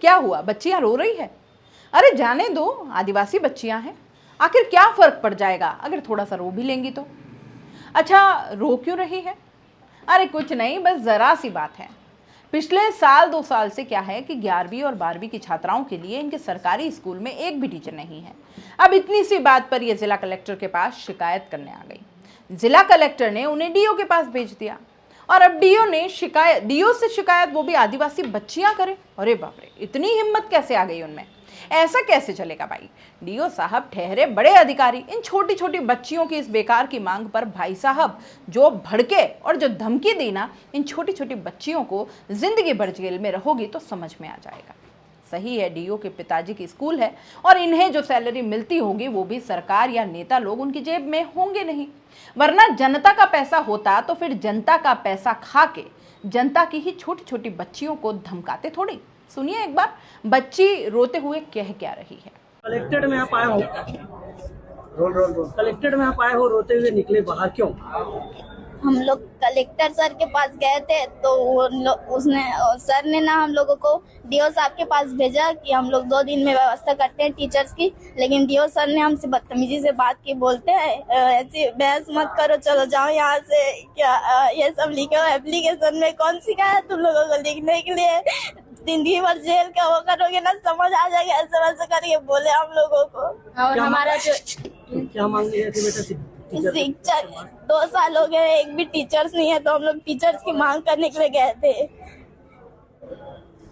क्या हुआ, बच्चियां रो रही है? अरे जाने दो, आदिवासी बच्चियां हैं, आखिर क्या फर्क पड़ जाएगा अगर थोड़ा सा रो भी लेंगी तो। अच्छा, रो क्यों रही है? अरे कुछ नहीं, बस जरा सी बात है। पिछले साल 2 साल से क्या है कि 11वीं और 12वीं की छात्राओं के लिए इनके सरकारी स्कूल में एक भी टीचर नहीं है। अब इतनी सी बात पर ये जिला कलेक्टर के पास शिकायत करने आ गई। जिला कलेक्टर ने उन्हें डीओ के पास भेज दिया और अब डीओ से शिकायत वो भी आदिवासी बच्चियां करें। अरे बाप रे, इतनी हिम्मत कैसे आ गई उनमें? ऐसा कैसे चलेगा भाई? डीओ साहब ठहरे बड़े अधिकारी, इन छोटी छोटी बच्चियों की इस बेकार की मांग पर भाई साहब जो भड़के और जो धमकी दी ना, इन छोटी छोटी बच्चियों को जिंदगी भर जेल में रहोगी तो समझ में आ जाएगा। सही है, डीओ के पिताजी की स्कूल है और इन्हें जो सैलरी मिलती होगी वो भी सरकार या नेता लोग उनकी जेब में होंगे नहीं, वरना जनता का पैसा होता तो फिर जनता का पैसा खा के जनता की ही छोटी छोटी बच्चियों को धमकाते थोड़ी। सुनिए एक बार, बच्ची रोते हुए कह क्या रही है। कलेक्टेड में आप आए हो, कलेक्टेड में आप आए हो, रोते हुए निकले बाहर क्यों? हम लोग कलेक्टर सर के पास गए थे तो उसने सर ने ना हम लोगों को डीओ साहब के पास भेजा कि हम लोग 2 दिन में व्यवस्था करते हैं टीचर्स की। लेकिन डीओ सर ने हमसे बदतमीजी से बात की, बोलते हैं ऐसी बहस मत करो, चलो जाओ यहाँ से। क्या ये सब लिखो एप्लीकेशन में, कौन सिखाया तुम लोगों को लिखने के लिए? जिंदगी भर जेल का वो करोगे ना, समझ आ जाएगा, ऐसे वैसे करके बोले हम लोगों को। और हमारा जो क्या मांग रही थी बेटा? शिक्षक 2 साल हो गए, एक भी टीचर्स नहीं है, तो हम लोग टीचर्स की मांग करने के लिए गए थे।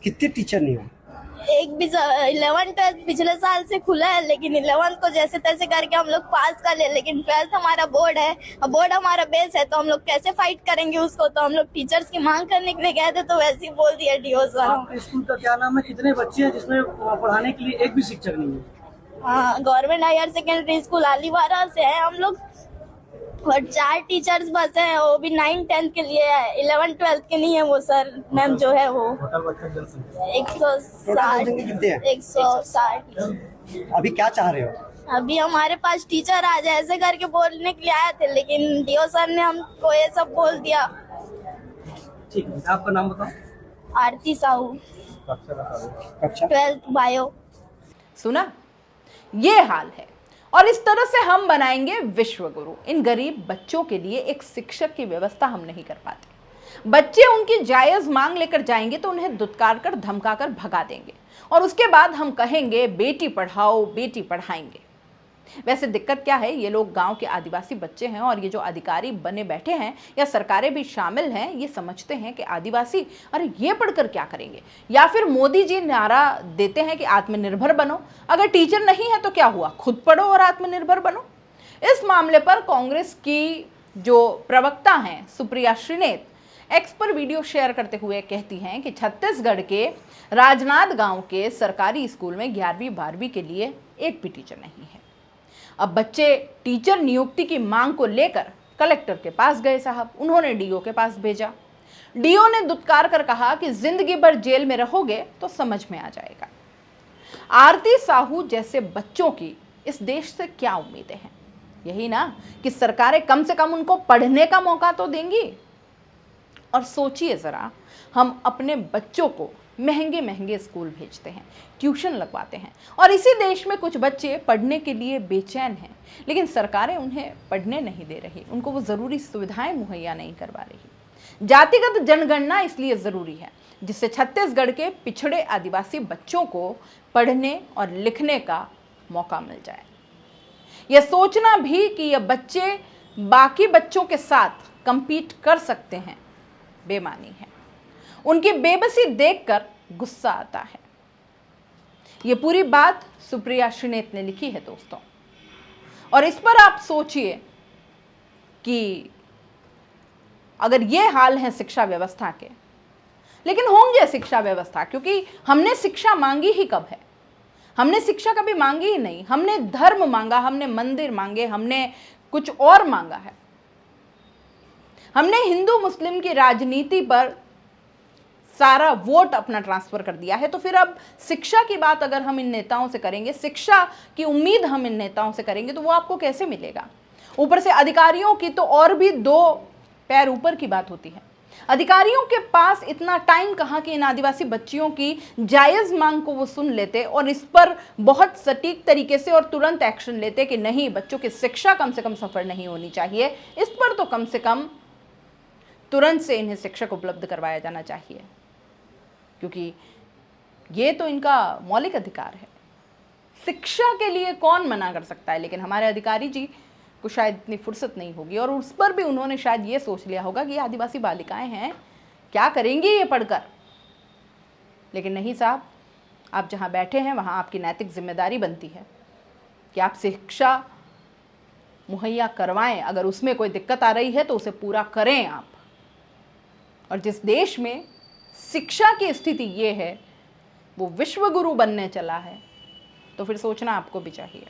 कितने टीचर नहीं हो? एक भी 11th-12th पिछले साल से खुला है, लेकिन 11th को जैसे तैसे करके हम लोग पास कर ले, लेकिन 12th हमारा बोर्ड है, बोर्ड हमारा बेस है, तो हम लोग कैसे फाइट करेंगे उसको? तो हम लोग टीचर्स की मांग करने के लिए गए थे, तो वैसे ही बोल दिया डीओ सर। आपके स्कूल का क्या नाम है? कितने बच्चे हैं जिसमें पढ़ाने के लिए एक भी शिक्षक नहीं है? हाँ, गवर्नमेंट हायर सेकेंडरी स्कूल आलीवारा से है हम लोग, और 4 टीचर्स बस हैं, वो भी 9th-10th के लिए है, 11th-12th के नहीं है। वो सर मैम जो है वो 160। अभी क्या चाह रहे हो? अभी हमारे पास टीचर आ जाए ऐसे करके बोलने के लिए आए थे, लेकिन डीओ सर ने हमको ये सब बोल दिया। ठीक है, आपका नाम बताओ। आरती साहू, 12th बायो। सुना, ये हाल है और इस तरह से हम बनाएंगे विश्व गुरु। इन गरीब बच्चों के लिए एक शिक्षक की व्यवस्था हम नहीं कर पाते। बच्चे उनकी जायज मांग लेकर जाएंगे तो उन्हें दुत्कार कर धमका कर भगा देंगे और उसके बाद हम कहेंगे बेटी पढ़ाओ बेटी पढ़ाएंगे। वैसे दिक्कत क्या है, ये लोग गांव के आदिवासी बच्चे हैं और ये जो अधिकारी बने बैठे हैं या सरकारें भी शामिल हैं, ये समझते हैं कि आदिवासी अरे ये पढ़कर क्या करेंगे, या फिर मोदी जी नारा देते हैं कि आत्मनिर्भर बनो। अगर टीचर नहीं है तो क्या हुआ, खुद पढ़ो और आत्मनिर्भर बनो। इस मामले पर कांग्रेस की जो प्रवक्ता हैं सुप्रिया श्रीनेत एक्स पर वीडियो शेयर करते हुए कहती हैं कि छत्तीसगढ़ के राजनांद गांव के सरकारी स्कूल में 11वीं 12वीं के लिए एक भी टीचर नहीं है। अब बच्चे टीचर नियुक्ति की मांग को लेकर कलेक्टर के पास गए साहब, उन्होंने डीओ के पास भेजा। डीओ ने दुत्कार कर कहा कि जिंदगी भर जेल में रहोगे तो समझ में आ जाएगा। आरती साहू जैसे बच्चों की इस देश से क्या उम्मीदें हैं? यही ना कि सरकारें कम से कम उनको पढ़ने का मौका तो देंगी। और सोचिए जरा, हम अपने बच्चों को महंगे महंगे स्कूल भेजते हैं, ट्यूशन लगवाते हैं, और इसी देश में कुछ बच्चे पढ़ने के लिए बेचैन हैं, लेकिन सरकारें उन्हें पढ़ने नहीं दे रही, उनको वो ज़रूरी सुविधाएं मुहैया नहीं करवा रही। जातिगत जनगणना इसलिए ज़रूरी है जिससे छत्तीसगढ़ के पिछड़े आदिवासी बच्चों को पढ़ने और लिखने का मौका मिल जाए। यह सोचना भी कि यह बच्चे बाकी बच्चों के साथ कंपीट कर सकते हैं बेमानी है। उनकी बेबसी देखकर गुस्सा आता है। यह पूरी बात सुप्रिया श्रीनेत ने लिखी है दोस्तों, और इस पर आप सोचिए कि अगर ये हाल है शिक्षा व्यवस्था के, लेकिन होंगे शिक्षा व्यवस्था, क्योंकि हमने शिक्षा मांगी ही कब है? हमने शिक्षा कभी मांगी ही नहीं। हमने धर्म मांगा, हमने मंदिर मांगे, हमने कुछ और मांगा है। हमने हिंदू मुस्लिम की राजनीति पर सारा वोट अपना ट्रांसफर कर दिया है। तो फिर अब शिक्षा की बात अगर हम इन नेताओं से करेंगे, शिक्षा की उम्मीद हम इन नेताओं से करेंगे, तो वो आपको कैसे मिलेगा? ऊपर से अधिकारियों की तो और भी 2 पैर ऊपर की बात होती है। अधिकारियों के पास इतना टाइम कहाँ कि इन आदिवासी बच्चियों की जायज़ मांग को वो सुन लेते और इस पर बहुत सटीक तरीके से और तुरंत एक्शन लेते कि नहीं, बच्चों की शिक्षा कम से कम सफर नहीं होनी चाहिए, इस पर तो कम से कम तुरंत से इन्हें शिक्षक उपलब्ध करवाया जाना चाहिए, क्योंकि ये तो इनका मौलिक अधिकार है। शिक्षा के लिए कौन मना कर सकता है? लेकिन हमारे अधिकारी जी को शायद इतनी फुर्सत नहीं होगी और उस पर भी उन्होंने शायद ये सोच लिया होगा कि ये आदिवासी बालिकाएं हैं, क्या करेंगी ये पढ़कर। लेकिन नहीं साहब, आप जहाँ बैठे हैं वहाँ आपकी नैतिक जिम्मेदारी बनती है कि आप शिक्षा मुहैया करवाएं। अगर उसमें कोई दिक्कत आ रही है तो उसे पूरा करें आप। और जिस देश में शिक्षा की स्थिति ये है, वो विश्व गुरु बनने चला है, तो फिर सोचना आपको भी चाहिए।